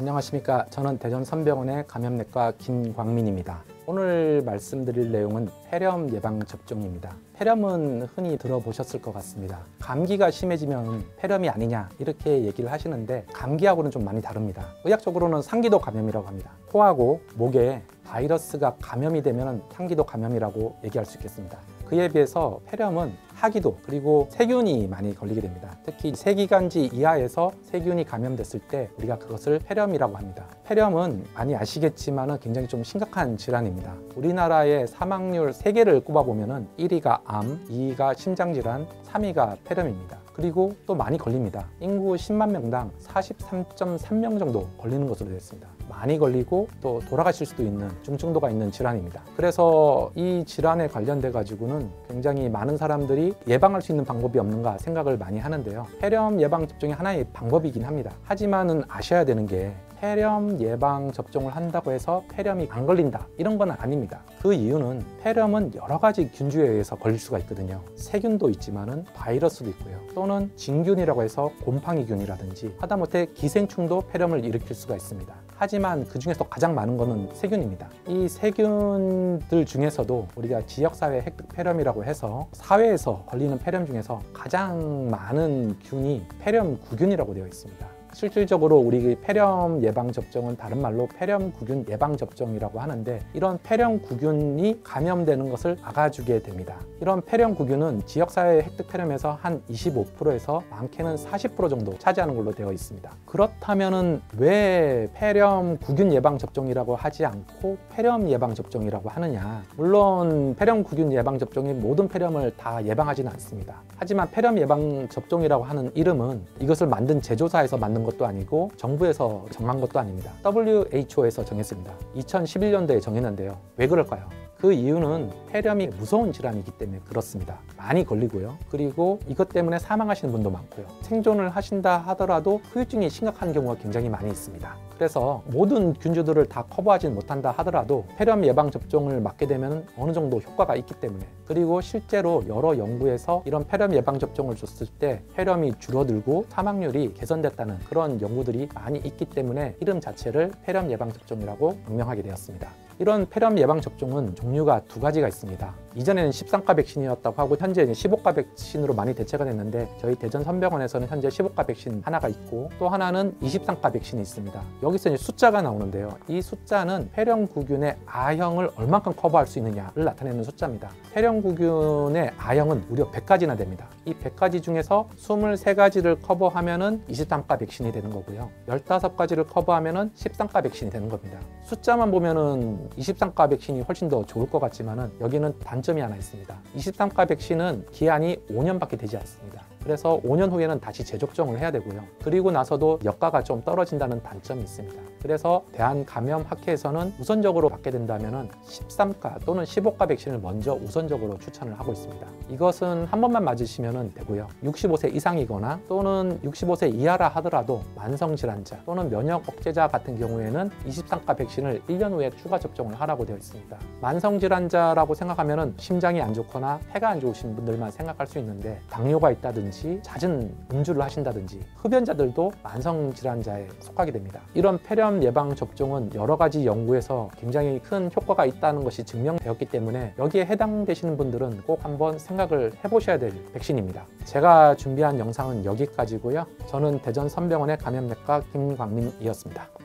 안녕하십니까. 저는 대전선병원의 감염내과 김광민입니다. 오늘 말씀드릴 내용은 폐렴 예방 접종입니다. 폐렴은 흔히 들어보셨을 것 같습니다. 감기가 심해지면 폐렴이 아니냐 이렇게 얘기를 하시는데 감기하고는 좀 많이 다릅니다. 의학적으로는 상기도 감염이라고 합니다. 코하고 목에 바이러스가 감염이 되면 상기도 감염이라고 얘기할 수 있겠습니다. 그에 비해서 폐렴은 하기도 그리고 세균이 많이 걸리게 됩니다. 특히 세기관지 이하에서 세균이 감염됐을 때 우리가 그것을 폐렴이라고 합니다. 폐렴은 많이 아시겠지만 굉장히 좀 심각한 질환입니다. 우리나라의 사망률 3개를 꼽아보면 1위가 암, 2위가 심장질환, 3위가 폐렴입니다. 그리고 또 많이 걸립니다. 인구 10만 명당 43.3명 정도 걸리는 것으로 되어 있습니다. 많이 걸리고 또 돌아가실 수도 있는 중증도가 있는 질환입니다. 그래서 이 질환에 관련돼 가지고는 굉장히 많은 사람들이 예방할 수 있는 방법이 없는가 생각을 많이 하는데요. 폐렴 예방 접종이 하나의 방법이긴 합니다. 하지만은 아셔야 되는 게 폐렴 예방 접종을 한다고 해서 폐렴이 안 걸린다 이런 건 아닙니다. 그 이유는 폐렴은 여러 가지 균주에 의해서 걸릴 수가 있거든요. 세균도 있지만은 바이러스도 있고요. 또는 진균이라고 해서 곰팡이균이라든지 하다못해 기생충도 폐렴을 일으킬 수가 있습니다. 하지만 그 중에서 가장 많은 것은 세균입니다. 이 세균들 중에서도 우리가 지역사회 획득 폐렴이라고 해서 사회에서 걸리는 폐렴 중에서 가장 많은 균이 폐렴구균이라고 되어 있습니다. 실질적으로 우리 폐렴 예방 접종은 다른 말로 폐렴구균 예방 접종이라고 하는데 이런 폐렴구균이 감염되는 것을 막아주게 됩니다. 이런 폐렴구균은 지역사회 획득 폐렴에서 한 25%에서 많게는 40% 정도 차지하는 걸로 되어 있습니다. 그렇다면은 왜 폐렴구균 예방 접종이라고 하지 않고 폐렴 예방 접종이라고 하느냐? 물론 폐렴구균 예방 접종이 모든 폐렴을 다 예방하지는 않습니다. 하지만 폐렴 예방 접종이라고 하는 이름은 이것을 만든 제조사에서 만든 것도 아니고 정부에서 정한 것도 아닙니다. WHO에서 정했습니다. 2011년도에 정했는데요. 왜 그럴까요? 그 이유는 폐렴이 무서운 질환이기 때문에 그렇습니다. 많이 걸리고요. 그리고 이것 때문에 사망하시는 분도 많고요. 생존을 하신다 하더라도 후유증이 심각한 경우가 굉장히 많이 있습니다. 그래서 모든 균주들을 다 커버하지는 못한다 하더라도 폐렴 예방 접종을 맞게 되면 어느 정도 효과가 있기 때문에 그리고 실제로 여러 연구에서 이런 폐렴 예방 접종을 줬을 때 폐렴이 줄어들고 사망률이 개선됐다는 그런 연구들이 많이 있기 때문에 이름 자체를 폐렴 예방 접종이라고 명명하게 되었습니다. 이런 폐렴 예방 접종은 종류가 2가지가 있습니다. 이전에는 13가 백신이었다고 하고 현재 15가 백신으로 많이 대체가 됐는데 저희 대전선병원에서는 현재 15가 백신 하나가 있고 또 하나는 23가 백신이 있습니다. 여기서 이제 숫자가 나오는데요. 이 숫자는 폐렴구균의 A형을 얼만큼 커버할 수 있느냐를 나타내는 숫자입니다. 폐렴구균의 A형은 무려 100가지나 됩니다. 이 100가지 중에서 23가지를 커버하면은 23가 백신이 되는 거고요. 15가지를 커버하면은 13가 백신이 되는 겁니다. 숫자만 보면은 23가 백신이 훨씬 더 좋을 것 같지만은 여기는 단점이 하나 있습니다. 23가 백신은 기한이 5년밖에 되지 않습니다. 그래서 5년 후에는 다시 재접종을 해야 되고요. 그리고 나서도 역가가 좀 떨어진다는 단점이 있습니다. 그래서 대한감염학회에서는 우선적으로 받게 된다면 13가 또는 15가 백신을 먼저 우선적으로 추천을 하고 있습니다. 이것은 한 번만 맞으시면 되고요. 65세 이상이거나 또는 65세 이하라 하더라도 만성질환자 또는 면역 억제자 같은 경우에는 23가 백신을 1년 후에 추가 접종을 하라고 되어 있습니다. 만성질환자라고 생각하면 심장이 안 좋거나 폐가 안 좋으신 분들만 생각할 수 있는데 당뇨가 있다든지 잦은 음주를 하신다든지 흡연자들도 만성질환자에 속하게 됩니다. 이런 폐렴 예방 접종은 여러 가지 연구에서 굉장히 큰 효과가 있다는 것이 증명되었기 때문에 여기에 해당되시는 분들은 꼭 한번 생각을 해보셔야 될 백신입니다. 제가 준비한 영상은 여기까지고요. 저는 대전선병원의 감염내과 김광민이었습니다.